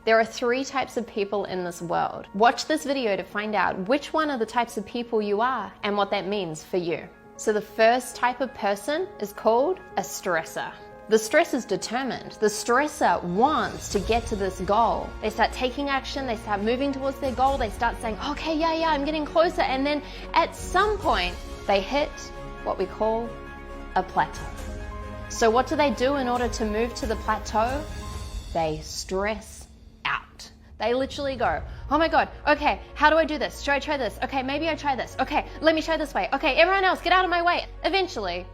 There are 3 types of people in this world. Watch this video to find out which one of the types of people you are and what that means for you. So the first type of person is called a stressor. The stressor is determined. The stressor wants to get to this goal. They start taking action, they start moving towards their goal, they start saying, okay, yeah, I'm getting closer. And then at some point, they hit what we call a plateau. So what do they do in order to move to the plateau? They stress out. They literally go, oh my God, okay, how do I do this? Should I try this? Okay, maybe I try this. Okay, let me try this way. Okay, everyone else, get out of my way. Eventually,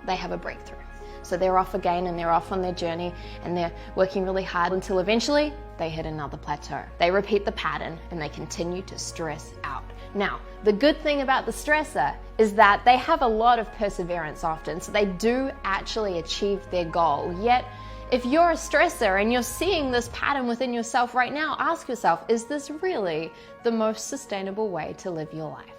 they have a breakthrough. So they're off again and they're off on their journey and they're working really hard until eventually they hit another plateau. They repeat the pattern and they continue to stress out. Now, the good thing about the stressor is that they have a lot of perseverance often, so they do actually achieve their goal. Yet, if you're a stressor and you're seeing this pattern within yourself right now, ask yourself, is this really the most sustainable way to live your life?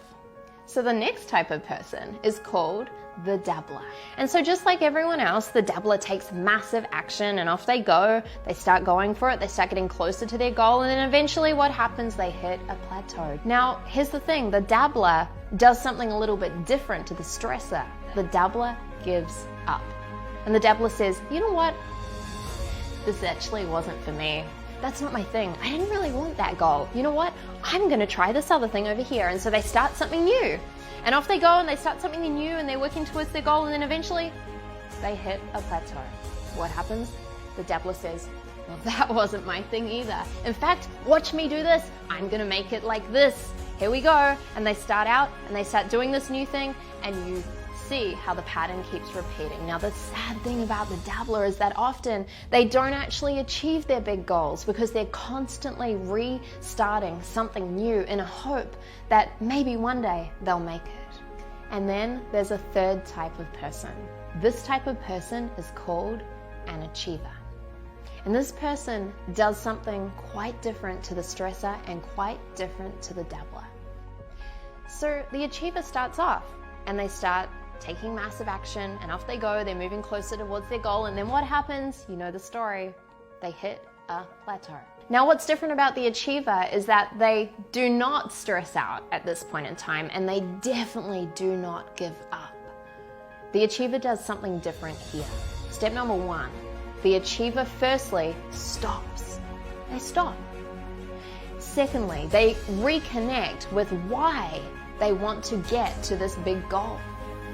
So the next type of person is called the dabbler. And so just like everyone else, the dabbler takes massive action and off they go. They start going for it. They start getting closer to their goal. And then eventually what happens? They hit a plateau. Now, here's the thing. The dabbler does something a little bit different to the stressor. The dabbler gives up. And the dabbler says, you know what? This actually wasn't for me. That's not my thing. I didn't really want that goal. You know what? I'm going to try this other thing over here. And so they start something new. And off they go and they start something new and they're working towards their goal and then eventually they hit a plateau. What happens? The dabbler says, well, that wasn't my thing either. In fact, watch me do this. I'm going to make it like this. Here we go. And they start out and they start doing this new thing and you see how the pattern keeps repeating. Now, the sad thing about the dabbler is that often they don't actually achieve their big goals because they're constantly restarting something new in a hope that maybe one day they'll make it. And then there's a third type of person. This type of person is called an achiever. And this person does something quite different to the stressor and quite different to the dabbler. So the achiever starts off and they start taking massive action and off they go, they're moving closer towards their goal, and then what happens? You know the story. They hit a plateau. Now what's different about the achiever is that they do not stress out at this point in time and they definitely do not give up. The achiever does something different here. Step number 1, the achiever firstly stops. They stop. Secondly, they reconnect with why they want to get to this big goal.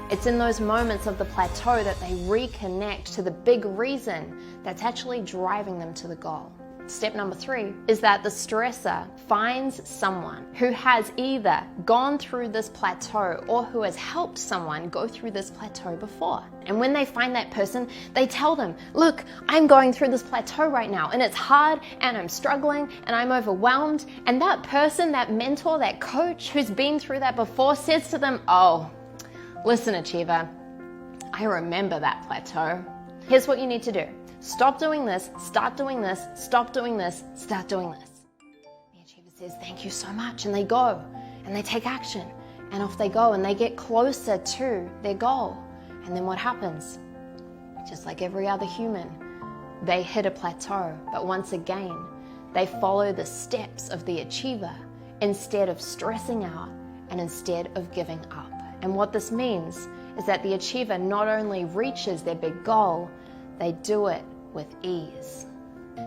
It's in those moments of the plateau that they reconnect to the big reason that's actually driving them to the goal. Step number 3 is that the stressor finds someone who has either gone through this plateau or who has helped someone go through this plateau before. And when they find that person, they tell them, look, I'm going through this plateau right now and it's hard and I'm struggling and I'm overwhelmed. And that person, that mentor, that coach who's been through that before says to them, oh, listen, achiever, I remember that plateau. Here's what you need to do. Stop doing this, start doing this, stop doing this, start doing this. The achiever says, thank you so much. And they go and they take action and off they go and they get closer to their goal. And then what happens? Just like every other human, they hit a plateau. But once again, they follow the steps of the achiever instead of stressing out and instead of giving up. And what this means is that the achiever not only reaches their big goal, they do it with ease.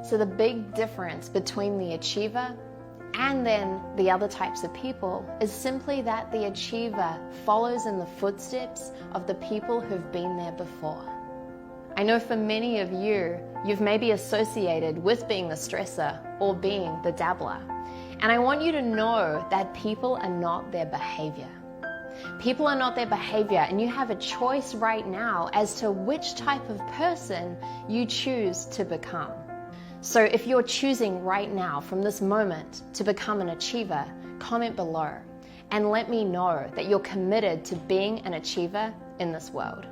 So the big difference between the achiever and then the other types of people is simply that the achiever follows in the footsteps of the people who've been there before. I know for many of you, you've maybe associated with being the stressor or being the dabbler. And I want you to know that people are not their behavior. People are not their behavior, and you have a choice right now as to which type of person you choose to become. So if you're choosing right now from this moment to become an achiever, comment below and let me know that you're committed to being an achiever in this world.